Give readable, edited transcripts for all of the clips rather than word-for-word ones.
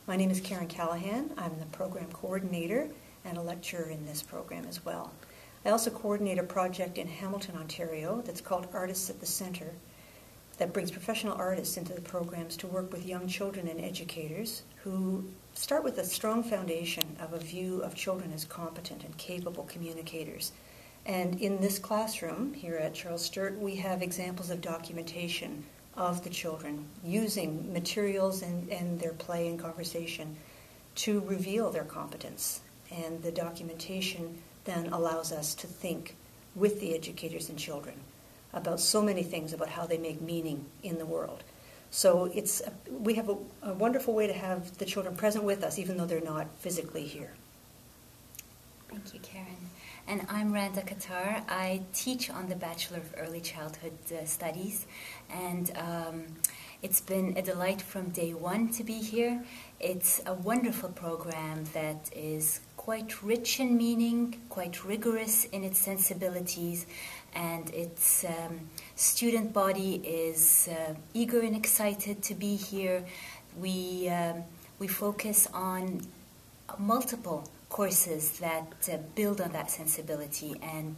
My name is Karyn Callaghan. I'm the program coordinator and a lecturer in this program as well. I also coordinate a project in Hamilton, Ontario that's called Artists at the Centre that brings professional artists into the programs to work with young children and educators who start with a strong foundation of a view of children as competent and capable communicators. And in this classroom here at Charles Sturt, we have examples of documentation of the children using materials and their play and conversation to reveal their competence. And the documentation then allows us to think with the educators and children about so many things about how they make meaning in the world. So we have a wonderful way to have the children present with us, even though they're not physically here. Thank you, Karyn. And I'm Randa, Khattar. I teach on the Bachelor of Early Childhood Studies, and it's been a delight from day one to be here. It's a wonderful program that is quite rich in meaning, quite rigorous in its sensibilities, and its student body is eager and excited to be here. We focus on multiple courses that build on that sensibility, and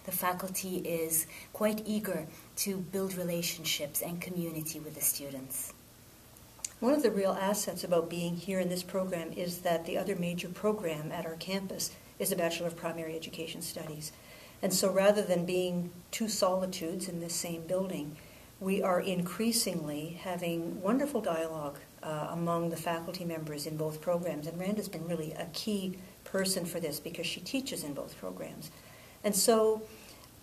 the faculty is quite eager to build relationships and community with the students. One of the real assets about being here in this program is that the other major program at our campus is a Bachelor of Primary Education Studies. And so rather than being two solitudes in this same building, we are increasingly having wonderful dialogue among the faculty members in both programs. And Randa's been really a key person for this because she teaches in both programs. And so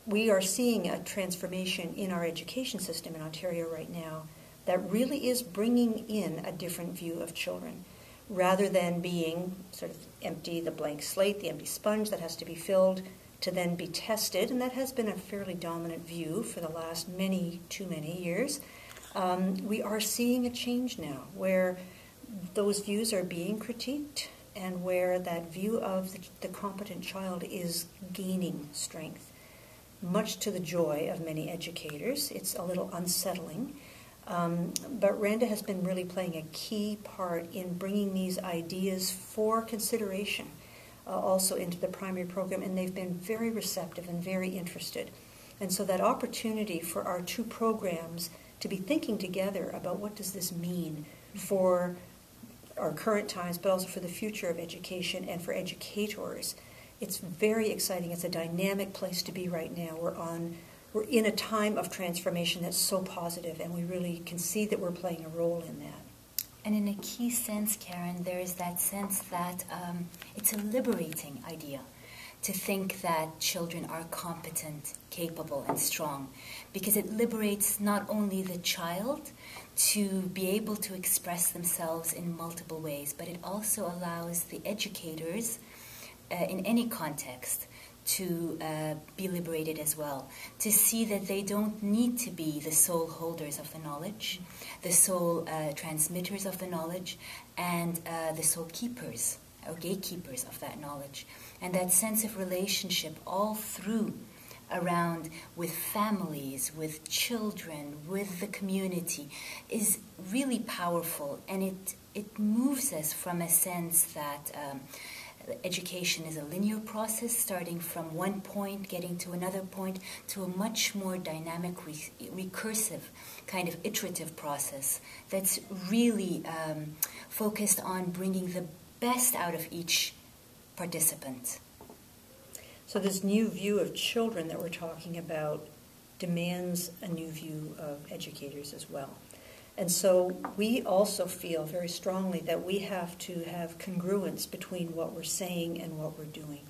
we are seeing a transformation in our education system in Ontario right now that really is bringing in a different view of children, rather than being sort of empty, the blank slate, the empty sponge that has to be filled to then be tested, and that has been a fairly dominant view for the last too many years. We are seeing a change now where those views are being critiqued and where that view of the competent child is gaining strength, much to the joy of many educators. It's a little unsettling. But Randa has been really playing a key part in bringing these ideas for consideration also into the primary program, and they've been very receptive and very interested. And so that opportunity for our two programs to be thinking together about what does this mean for our current times, but also for the future of education and for educators, it's very exciting. It's a dynamic place to be right now. We're in a time of transformation that's so positive, and we really can see that we're playing a role in that. And in a key sense, Karyn, there is that sense that it's a liberating idea to think that children are competent, capable, and strong, because it liberates not only the child to be able to express themselves in multiple ways, but it also allows the educators in any context to be liberated as well, to see that they don't need to be the sole holders of the knowledge, the sole transmitters of the knowledge, and the sole keepers or gatekeepers of that knowledge. And that sense of relationship all through around with families, with children, with the community is really powerful, and it moves us from a sense that education is a linear process, starting from one point, getting to another point, to a much more dynamic, recursive, kind of iterative process that's really focused on bringing the best out of each participant. So this new view of children that we're talking about demands a new view of educators as well. And so we also feel very strongly that we have to have congruence between what we're saying and what we're doing.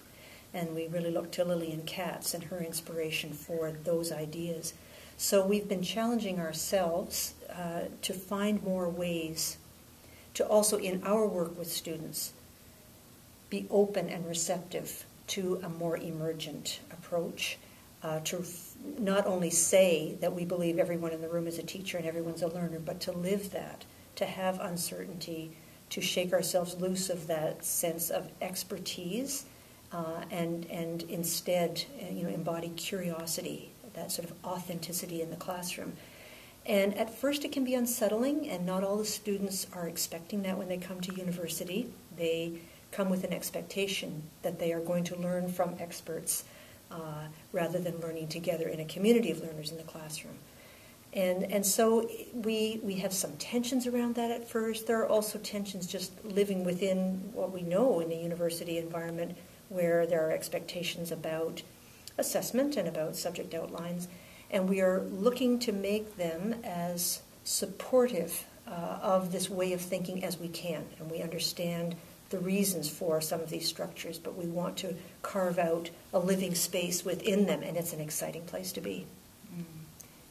And we really look to Lillian Katz and her inspiration for those ideas. So we've been challenging ourselves to find more ways to also, in our work with students, be open and receptive to a more emergent approach, to not only say that we believe everyone in the room is a teacher and everyone's a learner, but to live that, to have uncertainty, to shake ourselves loose of that sense of expertise, and instead embody curiosity, that sort of authenticity in the classroom. And at first it can be unsettling, and not all the students are expecting that when they come to university. They come with an expectation that they are going to learn from experts rather than learning together in a community of learners in the classroom. And so we have some tensions around that at first. There are also tensions just living within what we know in a university environment, where there are expectations about assessment and about subject outlines, and we are looking to make them as supportive of this way of thinking as we can. And we understand the reasons for some of these structures, but we want to carve out a living space within them, and it's an exciting place to be.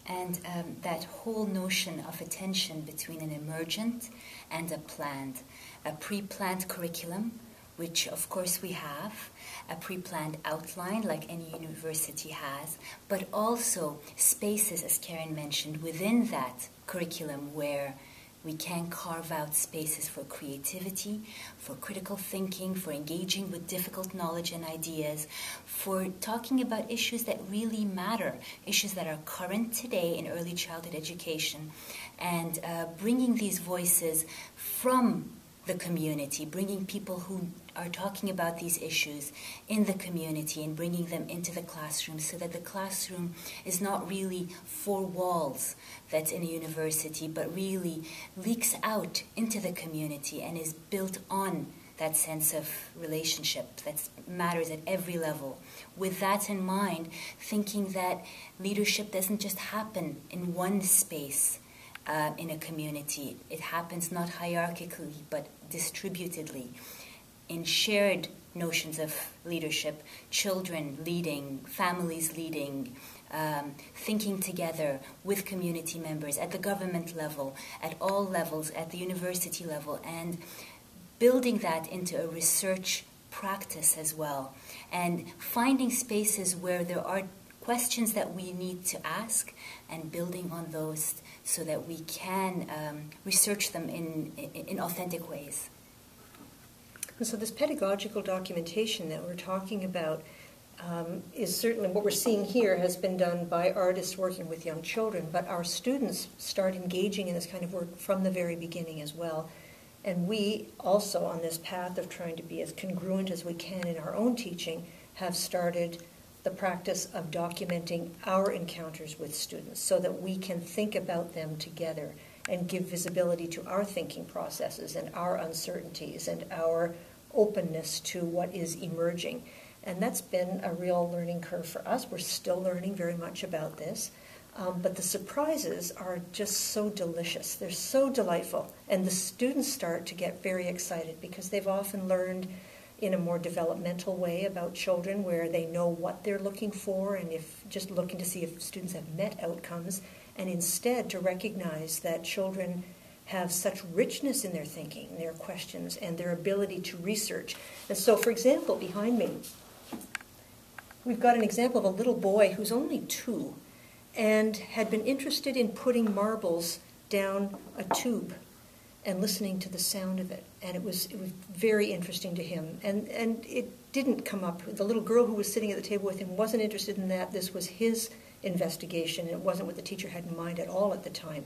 And that whole notion of a tension between an emergent and a pre-planned curriculum, which of course we have, a pre-planned outline like any university has, but also spaces, as Karyn mentioned, within that curriculum where we can carve out spaces for creativity, for critical thinking, for engaging with difficult knowledge and ideas, for talking about issues that really matter, issues that are current today in early childhood education, and bringing these voices from the community, bringing people who are talking about these issues in the community and bringing them into the classroom, so that the classroom is not really four walls that's in a university, but really leaks out into the community and is built on that sense of relationship that matters at every level. With that in mind, thinking that leadership doesn't just happen in one space in a community. It happens not hierarchically, but distributedly, in shared notions of leadership, children leading, families leading, thinking together with community members at the government level, at all levels, at the university level, and building that into a research practice as well, and finding spaces where there are questions that we need to ask and building on those so that we can research them in authentic ways. And so this pedagogical documentation that we're talking about is certainly what we're seeing here has been done by artists working with young children, but our students start engaging in this kind of work from the very beginning as well. And we also, on this path of trying to be as congruent as we can in our own teaching, have started the practice of documenting our encounters with students so that we can think about them together and give visibility to our thinking processes and our uncertainties and our openness to what is emerging. And that's been a real learning curve for us. We're still learning very much about this. But the surprises are just so delicious. They're so delightful. And the students start to get very excited because they've often learned in a more developmental way about children, where they know what they're looking for and if just looking to see if students have met outcomes, and instead to recognize that children have such richness in their thinking, their questions, and their ability to research. And so, for example, behind me, we've got an example of a little boy who's only 2 and had been interested in putting marbles down a tube and listening to the sound of it. And it was very interesting to him. And it didn't come up. The little girl who was sitting at the table with him wasn't interested in that. This was his investigation, and it wasn't what the teacher had in mind at all at the time.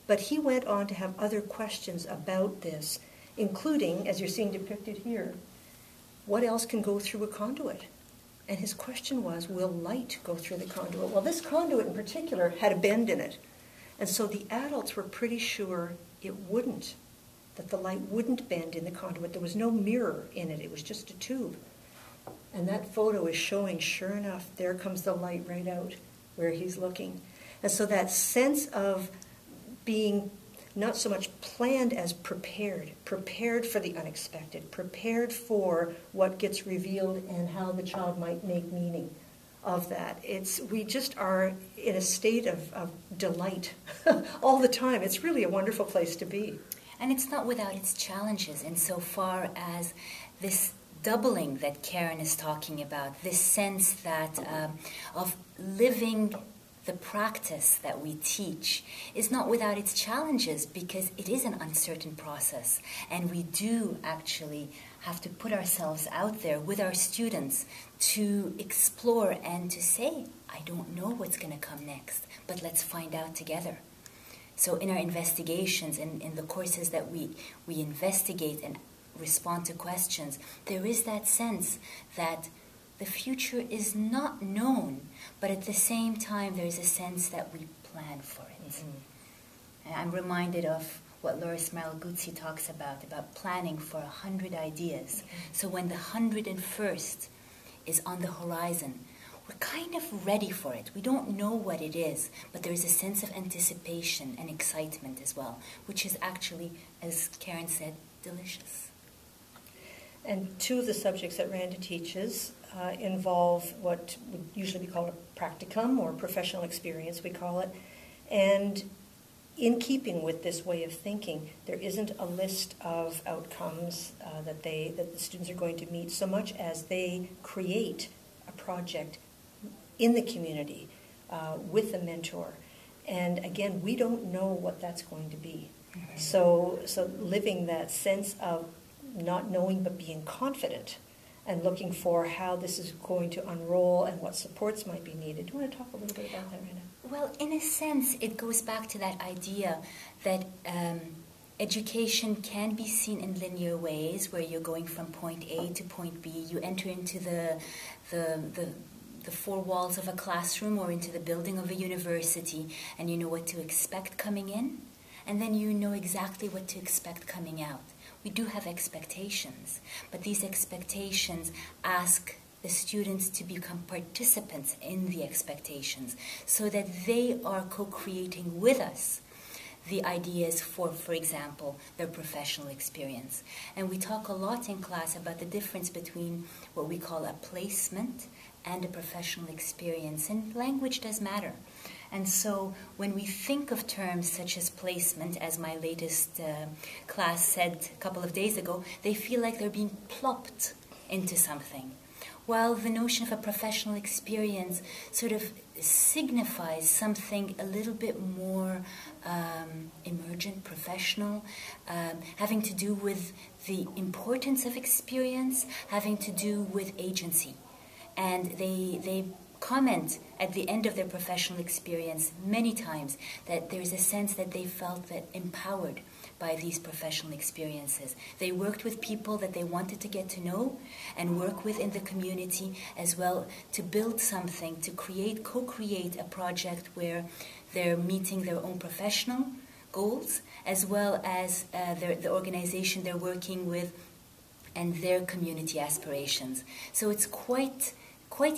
But he went on to have other questions about this, including, as you're seeing depicted here, what else can go through a conduit? And his question was, will light go through the conduit? Well, this conduit in particular had a bend in it. And so the adults were pretty sure it wouldn't, that the light wouldn't bend in the conduit. There was no mirror in it. It was just a tube. And that photo is showing, sure enough, there comes the light right out where he's looking. And so that sense of being not so much planned as prepared for the unexpected, prepared for what gets revealed and how the child might make meaning of that. We just are in a state of delight all the time. It's really a wonderful place to be. And it's not without its challenges insofar as this doubling that Karyn is talking about, this sense that of living the practice that we teach is not without its challenges, because it is an uncertain process, and we do actually have to put ourselves out there with our students to explore and to say, I don't know what's going to come next, but let's find out together. So in our investigations, in the courses that we investigate and respond to questions, there is that sense that the future is not known, but at the same time there is a sense that we plan for it. Mm-hmm. And I'm reminded of what Loris Malaguzzi talks about planning for 100 ideas. Mm-hmm. So when the 101st is on the horizon, we're kind of ready for it. We don't know what it is, but there is a sense of anticipation and excitement as well, which is actually, as Karyn said, delicious. And two of the subjects that Randa teaches involve what would usually be called a practicum or professional experience, we call it. And in keeping with this way of thinking, there isn't a list of outcomes that the students are going to meet so much as they create a project in the community with a mentor. And again, we don't know what that's going to be. Mm-hmm. So living that sense of not knowing but being confident and looking for how this is going to unroll and what supports might be needed. Do you want to talk a little bit about that, Randa? Well, in a sense, it goes back to that idea that education can be seen in linear ways, where you're going from point A to point B. You enter into the four walls of a classroom or into the building of a university, and you know what to expect coming in, and then you know exactly what to expect coming out. We do have expectations, but these expectations ask the students to become participants in the expectations so that they are co-creating with us the ideas for example, their professional experience. And we talk a lot in class about the difference between what we call a placement and a professional experience, and language does matter. And so when we think of terms such as placement, as my latest class said a couple of days ago, they feel like they're being plopped into something. While the notion of a professional experience sort of signifies something a little bit more emergent, professional, having to do with the importance of experience, having to do with agency. And they comment at the end of their professional experience many times that there's a sense that they felt that empowered by these professional experiences. They worked with people that they wanted to get to know and work with in the community as well to build something, to co-create a project where they're meeting their own professional goals as well as the organization they're working with and their community aspirations. So it's quite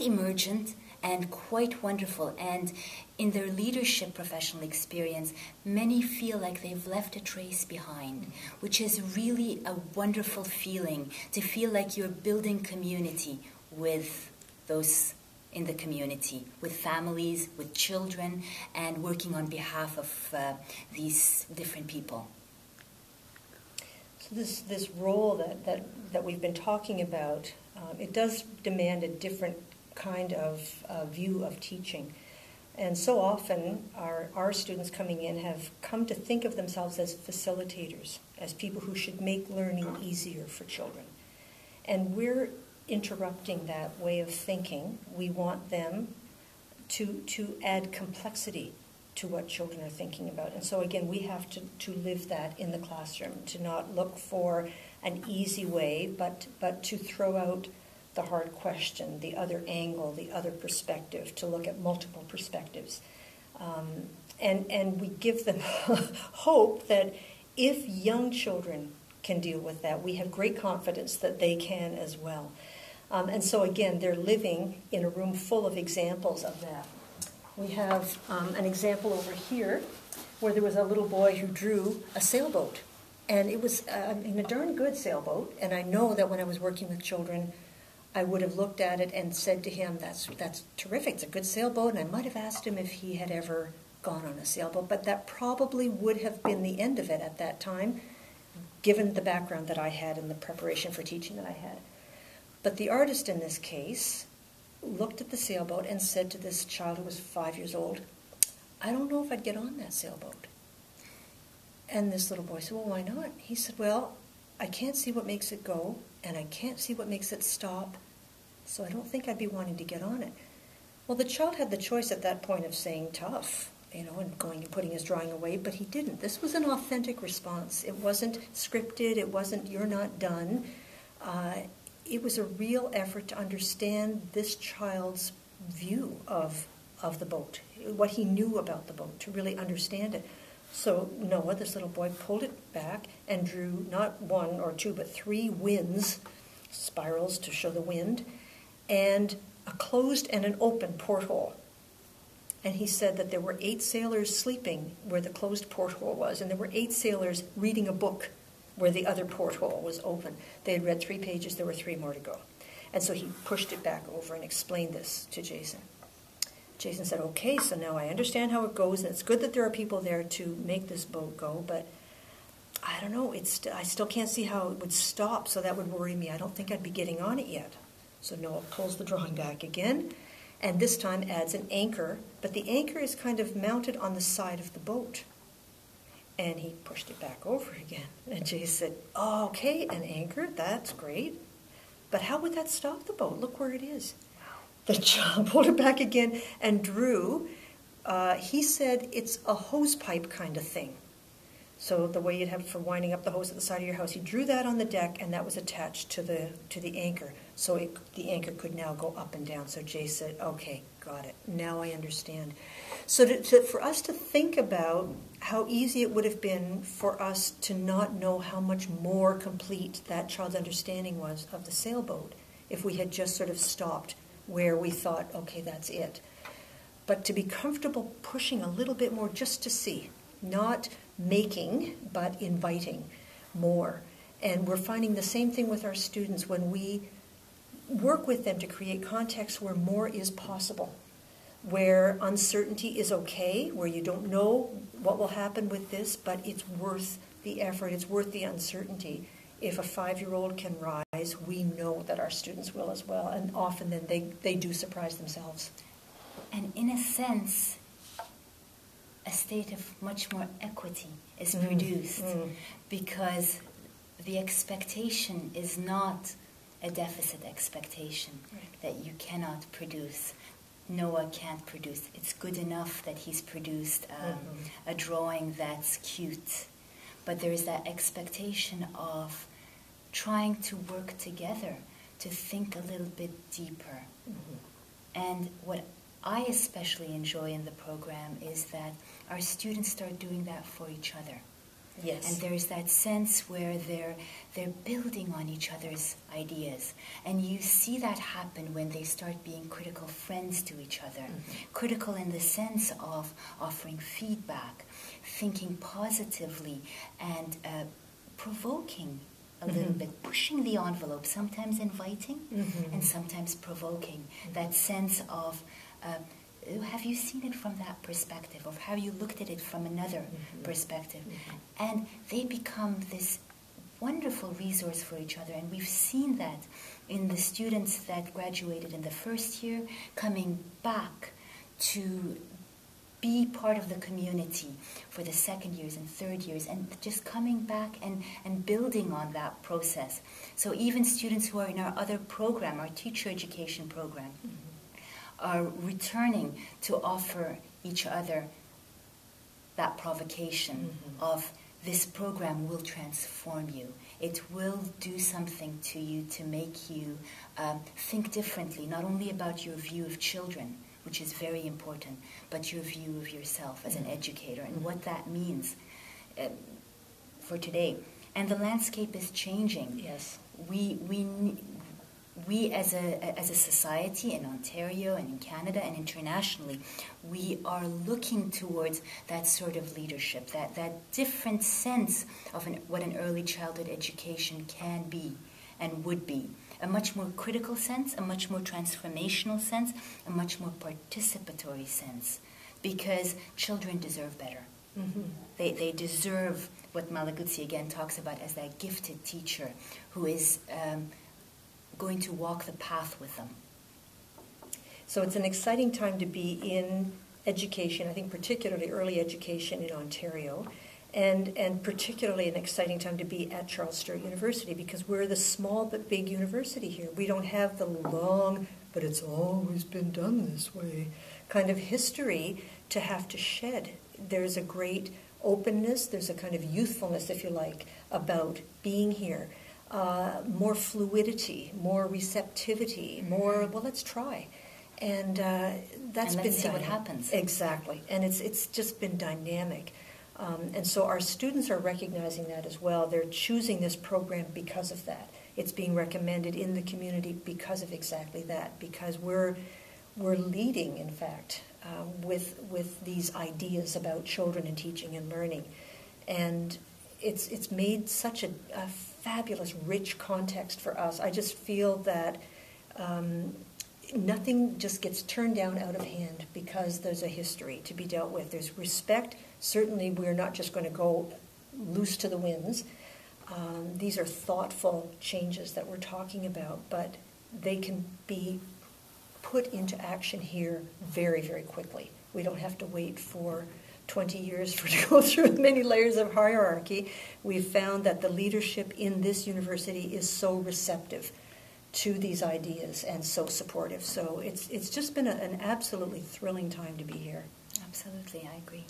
emergent and quite wonderful. And in their leadership professional experience, many feel like they've left a trace behind, which is really a wonderful feeling, to feel like you're building community with those in the community, with families, with children, and working on behalf of these different people. So this role that we've been talking about, it does demand a different kind of view of teaching. And so often our students coming in have come to think of themselves as facilitators, as people who should make learning easier for children. And we're interrupting that way of thinking. We want them to add complexity to what children are thinking about. And so again, we have to live that in the classroom, to not look for an easy way, but to throw out the hard question, the other angle, the other perspective, to look at multiple perspectives. And we give them hope that if young children can deal with that, we have great confidence that they can as well. And so again, they're living in a room full of examples of that. We have an example over here where there was a little boy who drew a sailboat. And it was a darn good sailboat. And I know that when I was working with children, I would have looked at it and said to him, that's terrific, it's a good sailboat. And I might have asked him if he had ever gone on a sailboat. But that probably would have been the end of it at that time, given the background that I had and the preparation for teaching that I had. But the artist in this case looked at the sailboat and said to this child who was 5 years old, I don't know if I'd get on that sailboat. And this little boy said, well, why not? He said, well, I can't see what makes it go, and I can't see what makes it stop, so I don't think I'd be wanting to get on it. Well, the child had the choice at that point of saying, tough, and going and putting his drawing away, but he didn't. This was an authentic response. It wasn't scripted. It wasn't, you're not done. It was a real effort to understand this child's view of the boat, what he knew about the boat, to really understand it. So Noah, this little boy, pulled it back and drew not one or two, but 3 winds, spirals to show the wind, and a closed and an open porthole. And he said that there were 8 sailors sleeping where the closed porthole was, and there were 8 sailors reading a book where the other porthole was open. They had read 3 pages, there were 3 more to go. And so he pushed it back over and explained this to Jason. Jason said, okay, so now I understand how it goes, and it's good that there are people there to make this boat go, but I don't know, I still can't see how it would stop, so that would worry me. I don't think I'd be getting on it yet. So Noah pulls the drawing back again, and this time adds an anchor, but the anchor is kind of mounted on the side of the boat. And he pushed it back over again. And Jay said, oh, okay, an anchor, that's great. But how would that stop the boat? Look where it is. The child pulled it back again and drew. He said it's a hose pipe kind of thing. So the way you'd have for winding up the hose at the side of your house, he drew that on the deck, and that was attached to the anchor. So the anchor could now go up and down. So Jay said, okay, got it. Now I understand. So for us to think about how easy it would have been for us to not know how much more complete that child's understanding was of the sailboat if we had just sort of stopped where we thought, okay, that's it. But to be comfortable pushing a little bit more just to see, not making, but inviting more. And we're finding the same thing with our students when we work with them to create contexts where more is possible, where uncertainty is okay, where you don't know what will happen with this, but it's worth the effort, it's worth the uncertainty. If a 5-year-old can rise, we know that our students will as well, and often then they do surprise themselves. And in a sense, a state of much more equity is produced because the expectation is not a deficit expectation that you cannot produce. Noah can't produce. It's good enough that he's produced a drawing that's cute. But there is that expectation of trying to work together, to think a little bit deeper. And what I especially enjoy in the program is that our students start doing that for each other. Yes. And there's that sense where they're building on each other's ideas. And you see that happen when they start being critical friends to each other. Critical in the sense of offering feedback, thinking positively, and provoking a little bit, pushing the envelope, sometimes inviting and sometimes provoking. That sense of, have you seen it from that perspective, or have you looked at it from another perspective? And they become this wonderful resource for each other, and we've seen that in the students that graduated in the first year, coming back to be part of the community for the second years and third years, and just coming back and building on that process. So even students who are in our other program, our teacher education program, are returning to offer each other that provocation of this program will transform you. It will do something to you to make you think differently, not only about your view of children, which is very important, but your view of yourself as an educator and what that means for today. And the landscape is changing. Yes. We as a society in Ontario and in Canada and internationally, we are looking towards that sort of leadership, that different sense of what an early childhood education can be and would be. A much more critical sense, a much more transformational sense, a much more participatory sense, because children deserve better. They deserve what Malaguzzi again talks about as that gifted teacher who is going to walk the path with them. So it's an exciting time to be in education, I think particularly early education in Ontario, and particularly an exciting time to be at Charles Sturt University, because we're the small but big university here. We don't have the long, but it's always been done this way, kind of history to have to shed. There's a great openness, there's a kind of youthfulness, if you like, about being here. More fluidity, more receptivity, more, well, let's try. And that's and been let's see what happens. Exactly. And it's just been dynamic. And so our students are recognizing that as well. They're choosing this program because of that. It's being recommended in the community because of exactly that, because we're leading, in fact, with these ideas about children and teaching and learning. And it's made such a fabulous, rich context for us. I just feel that nothing just gets turned down out of hand because there's a history to be dealt with. There's respect. Certainly we're not just going to go loose to the winds. These are thoughtful changes that we're talking about, but they can be put into action here very, very quickly. We don't have to wait for 20 years to go through many layers of hierarchy. We've found that the leadership in this university is so receptive to these ideas and so supportive. So it's just been an absolutely thrilling time to be here. Absolutely, I agree.